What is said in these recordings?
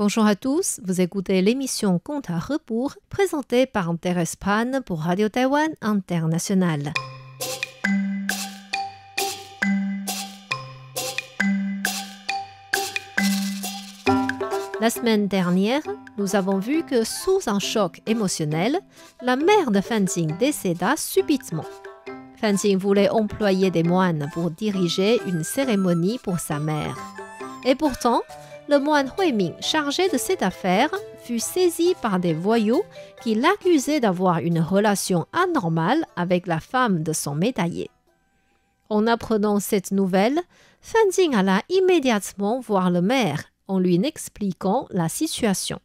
Bonjour à tous, vous écoutez l'émission Compte à rebours présentée par Thérèse Pan pour Radio Taïwan International. La semaine dernière, nous avons vu que sous un choc émotionnel, la mère de Fan Jing décéda subitement. Fan Jing voulait employer des moines pour diriger une cérémonie pour sa mère. Et pourtant, le moine Huiming, chargé de cette affaire, fut saisi par des voyous qui l'accusaient d'avoir une relation anormale avec la femme de son métayer. En apprenant cette nouvelle, Fan Jing alla immédiatement voir le maire en lui expliquant la situation.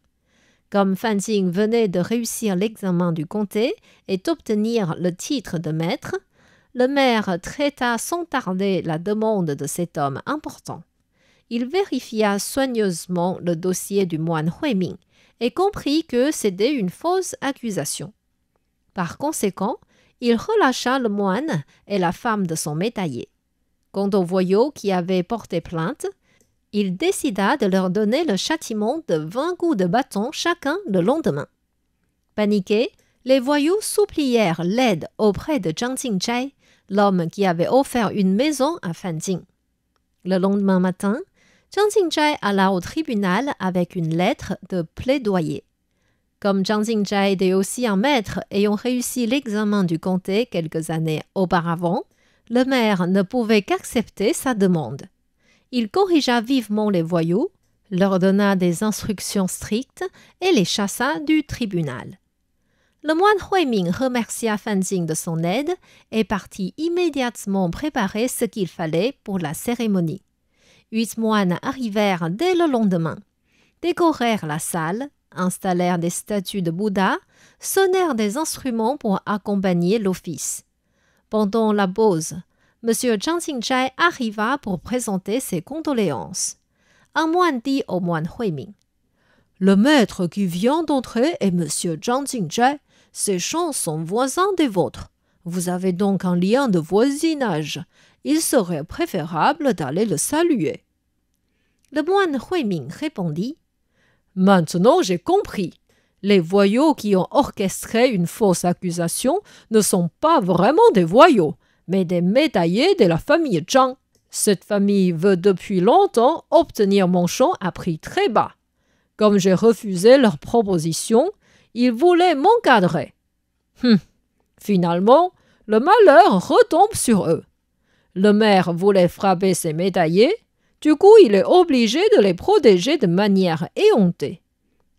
Comme Fan Jing venait de réussir l'examen du comté et d'obtenir le titre de maître, le maire traita sans tarder la demande de cet homme important. Il vérifia soigneusement le dossier du moine Huiming et comprit que c'était une fausse accusation. Par conséquent, il relâcha le moine et la femme de son métayer. Quant aux voyous qui avaient porté plainte, il décida de leur donner le châtiment de 20 coups de bâton chacun le lendemain. Paniqués, les voyous supplièrent l'aide auprès de Zhang Jingzhai, l'homme qui avait offert une maison à Fan Jing. Le lendemain matin, Zhang Jingzhai alla au tribunal avec une lettre de plaidoyer. Comme Zhang Jingzhai était aussi un maître ayant réussi l'examen du comté quelques années auparavant, le maire ne pouvait qu'accepter sa demande. Il corrigea vivement les voyous, leur donna des instructions strictes et les chassa du tribunal. Le moine Huiming remercia Fan Jing de son aide et partit immédiatement préparer ce qu'il fallait pour la cérémonie. 8 moines arrivèrent dès le lendemain, décorèrent la salle, installèrent des statues de Bouddha, sonnèrent des instruments pour accompagner l'office. Pendant la pause, M. Zhang Jingzhai arriva pour présenter ses condoléances. Un moine dit au moine Huiming : « Le maître qui vient d'entrer est M. Zhang Jingzhai. Ces gens sont voisins des vôtres. Vous avez donc un lien de voisinage. Il serait préférable d'aller le saluer. » Le moine Huiming répondit : « Maintenant j'ai compris. Les voyous qui ont orchestré une fausse accusation ne sont pas vraiment des voyous, mais des métayers de la famille Zhang. Cette famille veut depuis longtemps obtenir mon champ à prix très bas. Comme j'ai refusé leur proposition, ils voulaient m'encadrer. Finalement, le malheur retombe sur eux. Le maire voulait frapper ses métayers, du coup il est obligé de les protéger de manière éhontée.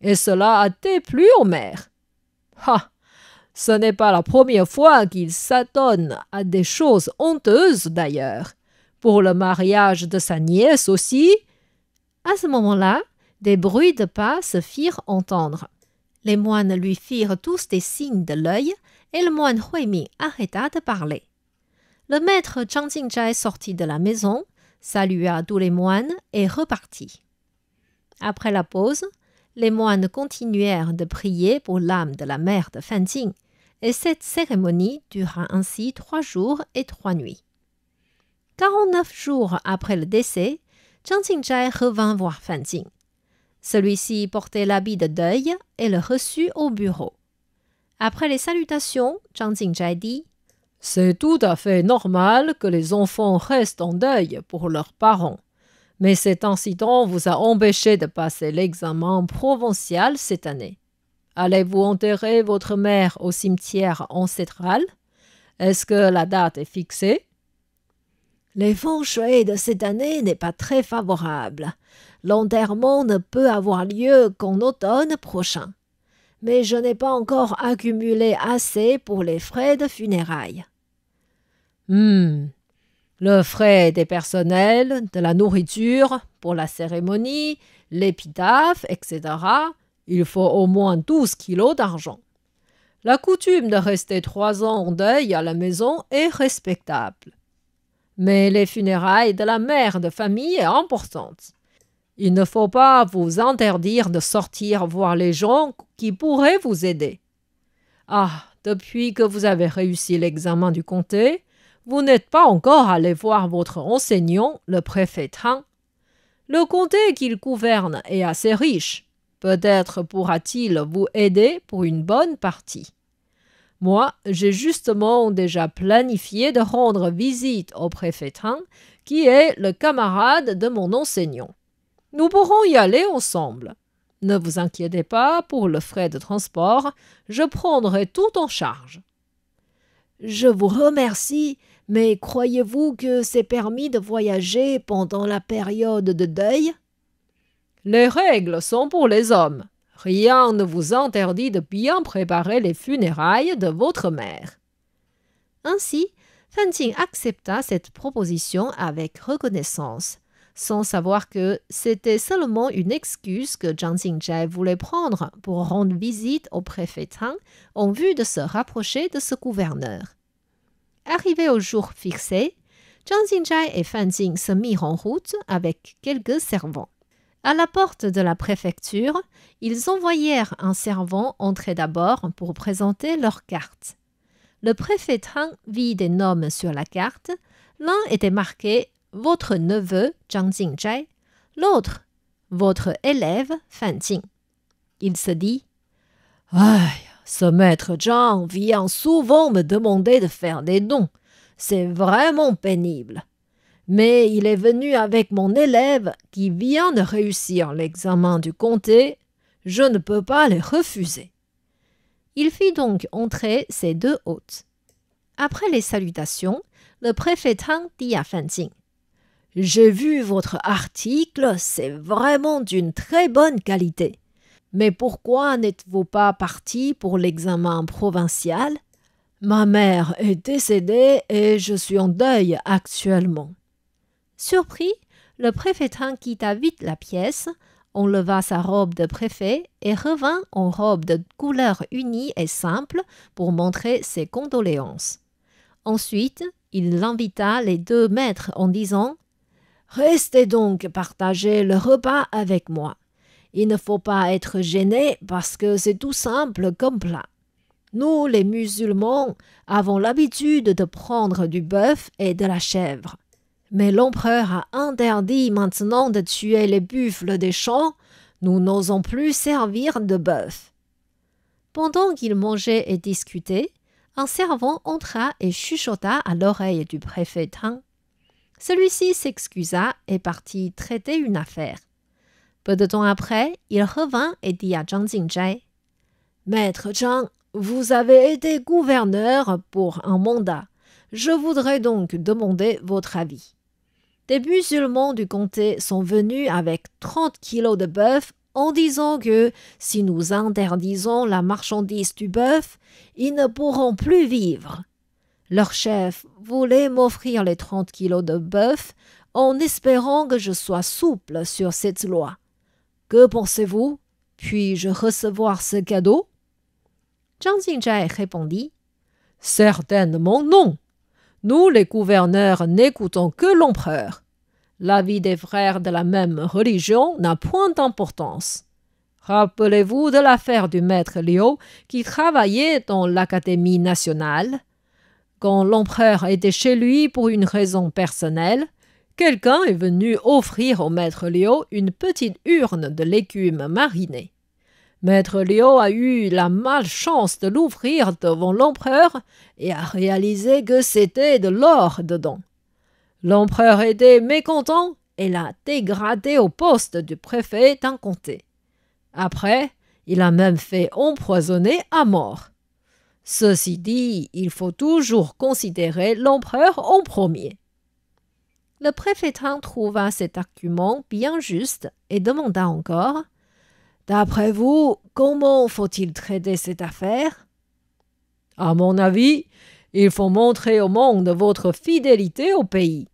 Et cela a déplu au maire. Ce n'est pas la première fois qu'il s'adonne à des choses honteuses d'ailleurs. Pour le mariage de sa nièce aussi. À ce moment-là, des bruits de pas se firent entendre. Les moines lui firent tous des signes de l'œil et le moine Huiming arrêta de parler. Le maître Zhang Jingzhai sortit de la maison, salua tous les moines et repartit. Après la pause, les moines continuèrent de prier pour l'âme de la mère de Fan Jing, et cette cérémonie dura ainsi 3 jours et 3 nuits. 49 jours après le décès, Zhang Jingzhai revint voir Fan Jing. Celui-ci portait l'habit de deuil et le reçut au bureau. Après les salutations, Zhang Jingzhai dit : « C'est tout à fait normal que les enfants restent en deuil pour leurs parents. Mais cet incident vous a empêché de passer l'examen provincial cette année. Allez-vous enterrer votre mère au cimetière ancestral ? Est-ce que la date est fixée ? » Les feng shui de cette année n'est pas très favorable. L'enterrement ne peut avoir lieu qu'en automne prochain. Mais je n'ai pas encore accumulé assez pour les frais de funérailles. Le frais des personnels, de la nourriture, pour la cérémonie, l'épitaphe, etc., il faut au moins 12 kilos d'argent. La coutume de rester 3 ans en deuil à la maison est respectable. Mais les funérailles de la mère de famille est importante. Il ne faut pas vous interdire de sortir voir les gens qui pourraient vous aider. Depuis que vous avez réussi l'examen du comté, vous n'êtes pas encore allé voir votre enseignant, le préfet Tang. Le comté qu'il gouverne est assez riche. Peut-être pourra-t-il vous aider pour une bonne partie. Moi, j'ai justement déjà planifié de rendre visite au préfet Tang, qui est le camarade de mon enseignant. Nous pourrons y aller ensemble. Ne vous inquiétez pas pour le frais de transport, je prendrai tout en charge. Je vous remercie, mais croyez-vous que c'est permis de voyager pendant la période de deuil? Les règles sont pour les hommes. Rien ne vous interdit de bien préparer les funérailles de votre mère. Ainsi, Fan Qing accepta cette proposition avec reconnaissance, sans savoir que c'était seulement une excuse que Zhang Xingjie voulait prendre pour rendre visite au préfet Tang en vue de se rapprocher de ce gouverneur. Arrivé au jour fixé, Zhang Xingjie et Fan Qing se mirent en route avec quelques servants. À la porte de la préfecture, ils envoyèrent un servant entrer d'abord pour présenter leur carte. Le préfet Tang vit des noms sur la carte. L'un était marqué « Votre neveu Zhang Xingjie », l'autre « Votre élève Fan Qing ». Il se dit « Aïe, ce maître Zhang vient souvent me demander de faire des dons. C'est vraiment pénible. Mais il est venu avec mon élève qui vient de réussir l'examen du comté. Je ne peux pas les refuser. » Il fit donc entrer ses deux hôtes. Après les salutations, le préfet Tang dit à Fan Qing « J'ai vu votre article, c'est vraiment d'une très bonne qualité. Mais pourquoi n'êtes-vous pas parti pour l'examen provincial? Ma mère est décédée et je suis en deuil actuellement. » Surpris, le préfet Tang quitta vite la pièce, enleva sa robe de préfet et revint en robe de couleur unie et simple pour montrer ses condoléances. Ensuite, il invita les deux maîtres en disant « Restez donc partager le repas avec moi. Il ne faut pas être gêné parce que c'est tout simple comme plat. Nous, les musulmans, avons l'habitude de prendre du bœuf et de la chèvre. Mais l'empereur a interdit maintenant de tuer les buffles des champs. Nous n'osons plus servir de bœuf. » Pendant qu'ils mangeaient et discutaient, un servant entra et chuchota à l'oreille du préfet Tang. Celui-ci s'excusa et partit traiter une affaire. Peu de temps après, il revint et dit à Zhang Xingjie « Maître Zhang, vous avez été gouverneur pour un mandat. Je voudrais donc demander votre avis. Des musulmans du comté sont venus avec 30 kilos de bœuf en disant que si nous interdisons la marchandise du bœuf, ils ne pourront plus vivre. Leur chef voulait m'offrir les 30 kilos de bœuf en espérant que je sois souple sur cette loi. Que pensez-vous? Puis-je recevoir ce cadeau? » Zhang Xingjie répondit « Certainement non. Nous, les gouverneurs, n'écoutons que l'empereur. L'avis des frères de la même religion n'a point d'importance. Rappelez-vous de l'affaire du maître Liu qui travaillait dans l'Académie nationale. Quand l'empereur était chez lui pour une raison personnelle, quelqu'un est venu offrir au maître Liu une petite urne de légumes marinés. Maître Liu a eu la malchance de l'ouvrir devant l'empereur et a réalisé que c'était de l'or dedans. L'empereur était mécontent et l'a dégradé au poste du préfet d'un comté. Après, il a même fait empoisonner à mort. Ceci dit, il faut toujours considérer l'empereur en premier. » Le préfet Tang trouva cet argument bien juste et demanda encore « D'après vous, comment faut-il traiter cette affaire? » « À mon avis, il faut montrer au monde votre fidélité au pays.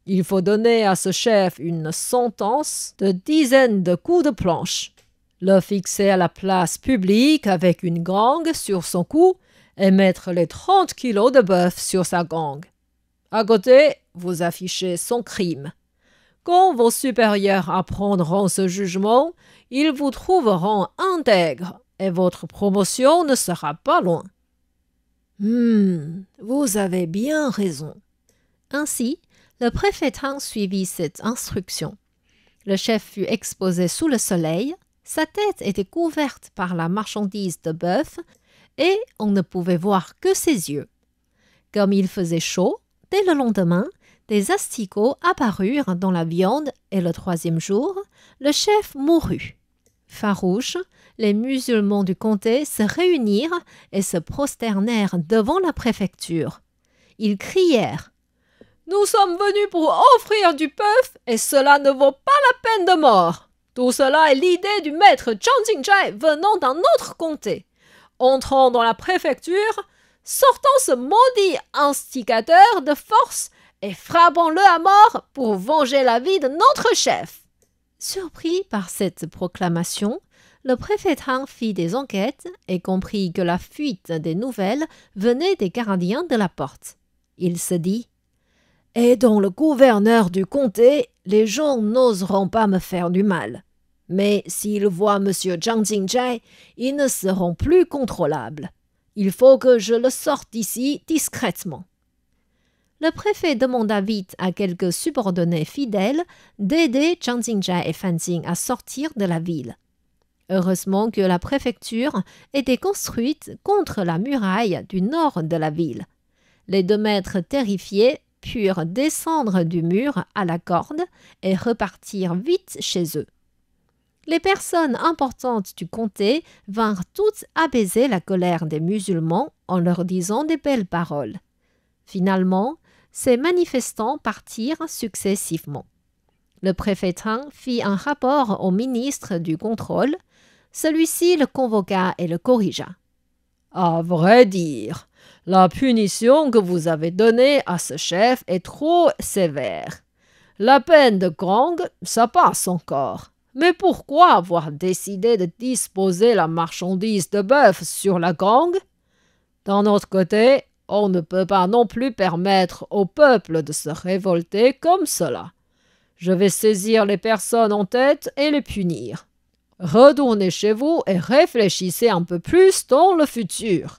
Il faut donner à ce chef une sentence de dizaines de coups de planche, le fixer à la place publique avec une gangue sur son cou et mettre les 30 kilos de bœuf sur sa gangue. À côté, vous affichez son crime. Quand vos supérieurs apprendront ce jugement, ils vous trouveront intègre et votre promotion ne sera pas loin. » Vous avez bien raison. Ainsi, le préfet Tang suivit cette instruction. Le chef fut exposé sous le soleil, Sa tête était couverte par la marchandise de bœuf et on ne pouvait voir que ses yeux. Comme il faisait chaud, dès le lendemain, des asticots apparurent dans la viande et le troisième jour, le chef mourut. Farouches, les musulmans du comté se réunirent et se prosternèrent devant la préfecture. Ils crièrent « Nous sommes venus pour offrir du bœuf et cela ne vaut pas la peine de mort. Tout cela est l'idée du maître Zhang Jingzhai venant d'un autre comté. Entrons dans la préfecture, sortons ce maudit instigateur de force et frappons-le à mort pour venger la vie de notre chef. » Surpris par cette proclamation, le préfet Tang fit des enquêtes et comprit que la fuite des nouvelles venait des gardiens de la porte. Il se dit « Aidant le gouverneur du comté, les gens n'oseront pas me faire du mal. Mais s'ils voient M. Zhang Jingzhai, ils ne seront plus contrôlables. Il faut que je le sorte d'ici discrètement. » Le préfet demanda vite à quelques subordonnés fidèles d'aider Zhang Jingzhai et Fan Jing à sortir de la ville. Heureusement que la préfecture était construite contre la muraille du nord de la ville. Les 2 maîtres terrifiés purent descendre du mur à la corde et repartir vite chez eux. Les personnes importantes du comté vinrent toutes apaiser la colère des musulmans en leur disant des belles paroles. Finalement, ces manifestants partirent successivement. Le préfet Tang fit un rapport au ministre du contrôle. Celui-ci le convoqua et le corrigea. « À vrai dire, la punition que vous avez donnée à ce chef est trop sévère. La peine de gang, ça passe encore. Mais pourquoi avoir décidé de disposer la marchandise de bœuf sur la gang? D'un autre côté, on ne peut pas non plus permettre au peuple de se révolter comme cela. Je vais saisir les personnes en tête et les punir. Retournez chez vous et réfléchissez un peu plus dans le futur. »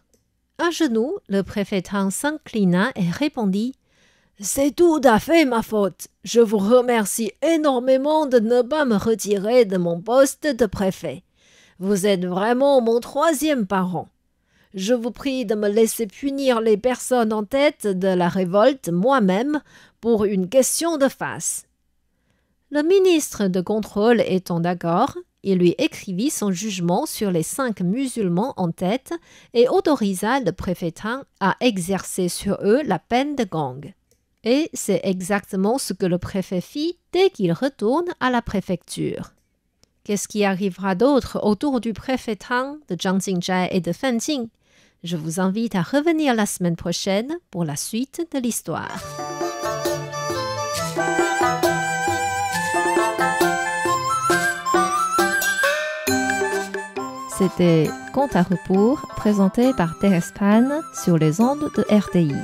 À genoux, le préfet Tang s'inclina et répondit « C'est tout à fait ma faute. Je vous remercie énormément de ne pas me retirer de mon poste de préfet. Vous êtes vraiment mon 3e parent. Je vous prie de me laisser punir les personnes en tête de la révolte moi-même pour une question de face. » Le ministre de contrôle étant d'accord, il lui écrivit son jugement sur les 5 musulmans en tête et autorisa le préfet Tang à exercer sur eux la peine de gang. Et c'est exactement ce que le préfet fit dès qu'il retourne à la préfecture. Qu'est-ce qui arrivera d'autre autour du préfet Tang, de Zhang Jingzhai et de Fan Jing? Je vous invite à revenir la semaine prochaine pour la suite de l'histoire. C'était Conte à rebours, présenté par Thérèse Pan sur les ondes de RTI.